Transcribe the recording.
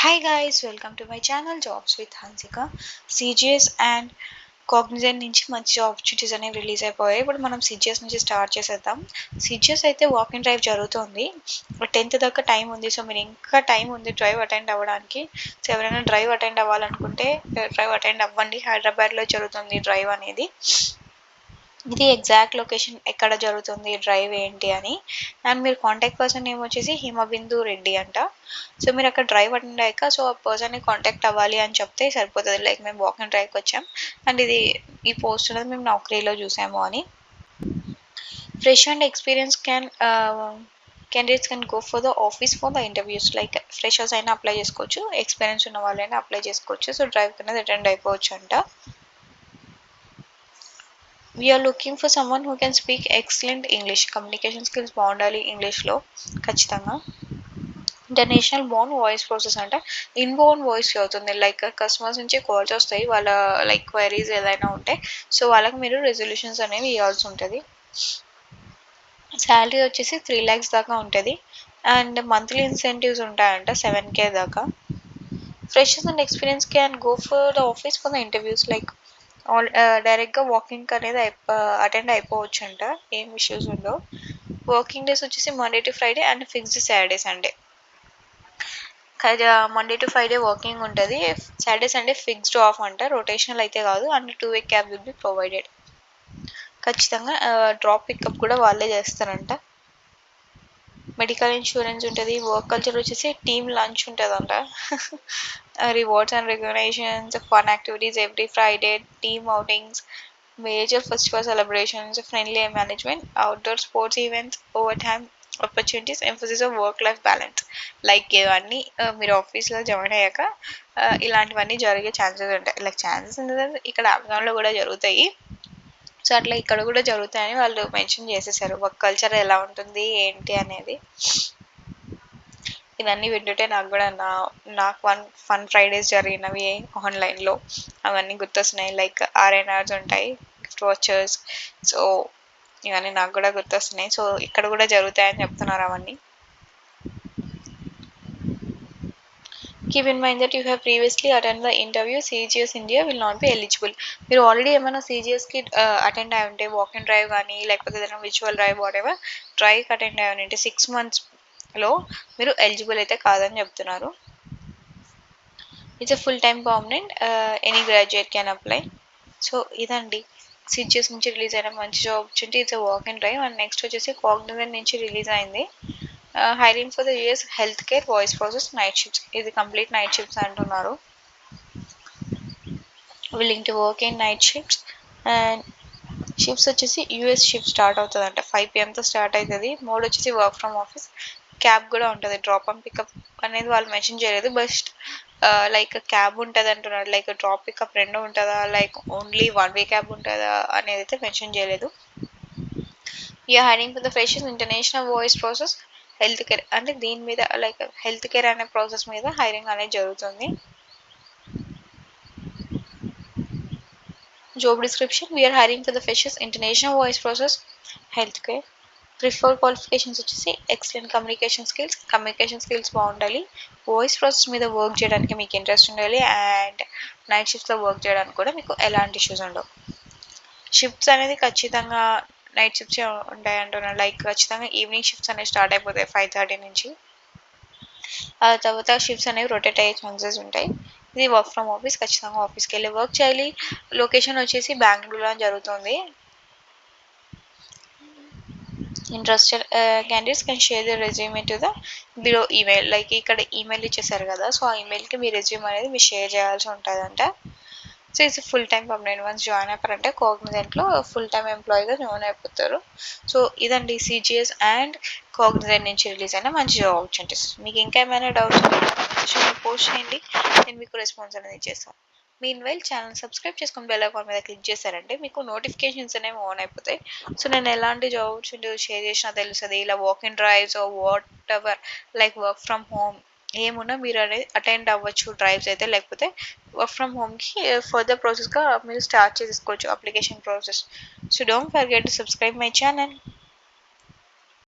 Hi guys, welcome to my channel Jobs with Hansika. CGS and Cognizant నుంచి మంచి opportunities అనేవి release అయిపోయాయి. ఇప్పుడు మనం సిజిఎస్ నుంచి స్టార్ట్ చేసేద్దాం. సిజిఎస్ అయితే వాకింగ్ డ్రైవ్ జరుగుతుంది. 10th దాకా టైం ఉంది. సో మీరు ఇంకా టైం ఉంది డ్రైవ్ అటెండ్ అవ్వడానికి. సో ఎవరైనా డ్రైవ్ అటెండ్ అవ్వాలనుకుంటే డ్రైవ్ అటెండ్ అవ్వండి. హైదరాబాద్లో జరుగుతుంది డ్రైవ్ అనేది. ఇది ఎగ్జాక్ట్ లొకేషన్ ఎక్కడ జరుగుతుంది డ్రైవ్ ఏంటి అని. అండ్ మీరు కాంటాక్ట్ పర్సన్ నేమ్ వచ్చేసి హిమబిందు రెడ్డి అంట. సో మీరు అక్కడ డ్రైవ్ అటెండ్ అయ్యాక సో ఆ పర్సన్ని కాంటాక్ట్ అవ్వాలి అని చెప్తే సరిపోతుంది. లైక్ మేము వాకింగ్ డ్రైవ్కి వచ్చాం అండ్ ఈ పోస్ట్ అనేది మేము నౌకరీలో చూసాము అని. Fresh and experience candidates can go for the office for the interviews. Like freshers అయినా అప్లై చేసుకోవచ్చు, ఎక్స్పీరియన్స్ ఉన్న వాళ్ళైనా అప్లై చేసుకోవచ్చు. సో డ్రైవ్ అనేది అటెండ్ అయిపోవచ్చు అంట. We are looking for someone who can speak excellent English. Communication skills బాగుండాలి ఇంగ్లీష్లో ఖచ్చితంగా. ఇంటర్నేషనల్ బోన్ వాయిస్ ప్రాసెస్ అంటే ఇన్బోన్ వాయిస్ అవుతుంది. లైక్ కస్టమర్స్ నుంచి కాల్స్ వస్తాయి, వాళ్ళ లైక్ క్వైరీస్ ఏదైనా ఉంటే సో వాళ్ళకి మీరు రెజల్యూషన్స్ అనేవి ఇవ్వాల్సి ఉంటుంది. శాలరీ వచ్చేసి 3 lakhs దాకా ఉంటుంది. అండ్ మంత్లీ ఇన్సెంటివ్స్ ఉంటాయంట 7K దాకా. Freshers and experience can go for the office for the interviews. Like డైరెక్ట్గా వాకింగ్ అనేది అటెండ్ అయిపోవచ్చు అంట, ఏం ఇష్యూస్ ఉండవు. వర్కింగ్ డేస్ వచ్చేసి Monday to Friday and fixed Saturday Sunday. Monday to Friday working ఉంటుంది. సాటర్డే సండే ఫిక్స్డ్ ఆఫ్ అంట, rotational అయితే కాదు. And 2-way cab will be provided. ఖచ్చితంగా డ్రాప్ పికప్ కూడా వాళ్ళే చేస్తారంట. మెడికల్ ఇన్సూరెన్స్ ఉంటుంది. వర్క్ కల్చర్ వచ్చేసి టీమ్ లంచ్ ఉంటుందంట. Rewards and recognitions, fun activities every Friday, team outings, major festival celebrations, friendly management, outdoor sports events, overtime opportunities, emphasis of work life balance. Like ఇవన్నీ మీరు ఆఫీస్లో join అయ్యాక ఇలాంటివన్నీ జరిగే chances ఉంటాయి. Like chances ఉంటుంది ఇక్కడ అమెజాన్లో కూడా జరుగుతాయి. సో అట్లా ఇక్కడ కూడా జరుగుతాయని వాళ్ళు మెన్షన్ చేసేసారు. వర్క్ కల్చర్ ఎలా ఉంటుంది ఏంటి అనేది. ఇవన్నీ వింటుంటే నాకు ఫన్ ఫ్రైడేస్ జరిగినవి ఆన్లైన్లో అవన్నీ గుర్తొస్తున్నాయి. లైక్ RNRs ఉంటాయి, గిఫ్ట్ వాచర్స్. సో ఇవన్నీ నాకు కూడా గుర్తొస్తున్నాయి. సో ఇక్కడ కూడా జరుగుతాయని చెప్తున్నారు అవన్నీ. Keep in mind that you have previously attended the interview. CGS India will not be eligible. మీరు ఆల్రెడీ ఏమైనా CGSకి అటెండ్ అయి ఉంటే వాక్ అండ్ డ్రైవ్ కానీ లేకపోతే ఏదైనా విజువల్ డ్రైవ్ వాటెవర్ డ్రైవ్కి అటెండ్ అయి ఉంటే 6 monthsలో మీరు ఎలిజిబుల్ అయితే కాదని చెప్తున్నారు. It's full time permanent, any graduate can apply. So ఇదండి CGS నుంచి రిలీజ్ అయిన మంచి job opportunity. It's walk and drive. And next వచ్చేసి కాగ్నిజెంట్ నుంచి రిలీజ్ అయింది. Hiring for the US health care voice process night shifts. ఇది complete night shifts అంటున్నారు. Willing to work in night shifts. And shifts వచ్చేసి US shift start అవుతుంది అంట, 5 PM start అవుతుంది. Mode వచ్చేసి వర్క్ ఫ్రమ్ ఆఫీస్. క్యాబ్ కూడా ఉంటుంది. Drop and pickup అనేది వాళ్ళు మెన్షన్ చేయలేదు. బస్ట్ లైక్ క్యాబ్ ఉంటుంది అంటున్నారు. లైక్ డ్రాప్ పికప్ రెండు ఉంటుందా, లైక్ ఓన్లీ 1-way క్యాబ్ ఉంటుందా అనేది అయితే మెన్షన్ చేయలేదు. You're hiring for the freshers international voice process health care. అంటే దీని మీద లైక్ హెల్త్ కేర్ అనే ప్రాసెస్ మీద హైరింగ్ అనేది జరుగుతుంది. Job description: we're hiring for the freshers international voice process health care. Prefer qualifications వచ్చేసి ఎక్సలెంట్ కమ్యూనికేషన్ స్కిల్స్ బాగుండాలి. Voice process మీద వర్క్ చేయడానికి మీకు ఇంట్రెస్ట్ ఉండాలి. అండ్ నైట్ షిఫ్ట్స్లో వర్క్ చేయడానికి కూడా మీకు ఎలాంటి ఇష్యూస్ ఉండవు. షిఫ్ట్స్ అనేది ఖచ్చితంగా నైట్ షిఫ్ట్స్ ఉంటాయి అంటున్నారు. లైక్ ఖచ్చితంగా ఈవినింగ్ షిఫ్ట్స్ అనేవి స్టార్ట్ అయిపోతాయి 5:30 నుంచి. ఆ తర్వాత షిఫ్ట్స్ అనేవి రొటేట్ అయ్యే ఛాన్సెస్ ఉంటాయి. ఇది వర్క్ ఫ్రమ్ ఆఫీస్. ఖచ్చితంగా ఆఫీస్కి వెళ్ళి వర్క్ చేయాలి. లొకేషన్ వచ్చేసి బెంగళూరులో జరుగుతుంది. Interested candidates can share their resume to the below email. Like ఇక్కడ ఈమెయిల్ ఇచ్చేసారు కదా, సో ఆ ఈమెయిల్కి మీ రెజ్యూమ్ అనేది మీరు షేర్ చేయాల్సి ఉంటుందంట. So it's full time permanent. Once join అయిపోయారంటే కాగ్నిజెంట్లో ఫుల్ టైమ్ ఎంప్లాయీగా జాయిన్ అయిపోతారు. సో ఇదండి CGS అండ్ కాగ్నిజెంట్ నుంచి రిలీజ్ అయిన మంచి జాబ్ ఆపర్చునిటీస్. మీకు ఇంకా ఏమైనా డౌట్స్ ఉంటే పోస్ట్ చేయండి, నేను మీకు రెస్పాన్స్ అనేది చేస్తాను. మీన్వైల్ ఛానల్ సబ్స్క్రైబ్ చేసుకొని బెల్ ఐకాన్ మీద క్లిక్ చేశారంటే మీకు నోటిఫికేషన్స్ అనేవి ఆన్ అయిపోతాయి. సో నేను ఎలాంటి జాబ్ ఆపర్చునిటీస్ షేర్ చేసినా తెలుస్తుంది. ఇలా walk in drives what ever like work from home ఏమున్నా మీరు అనేది అటెండ్ అవ్వచ్చు డ్రైవ్స్ అయితే. లేకపోతే వర్క్ ఫ్రమ్ హోమ్కి ఫర్దర్ ప్రాసెస్గా మీరు స్టార్ట్ చేసుకోవచ్చు application process. So don't forget to subscribe my channel.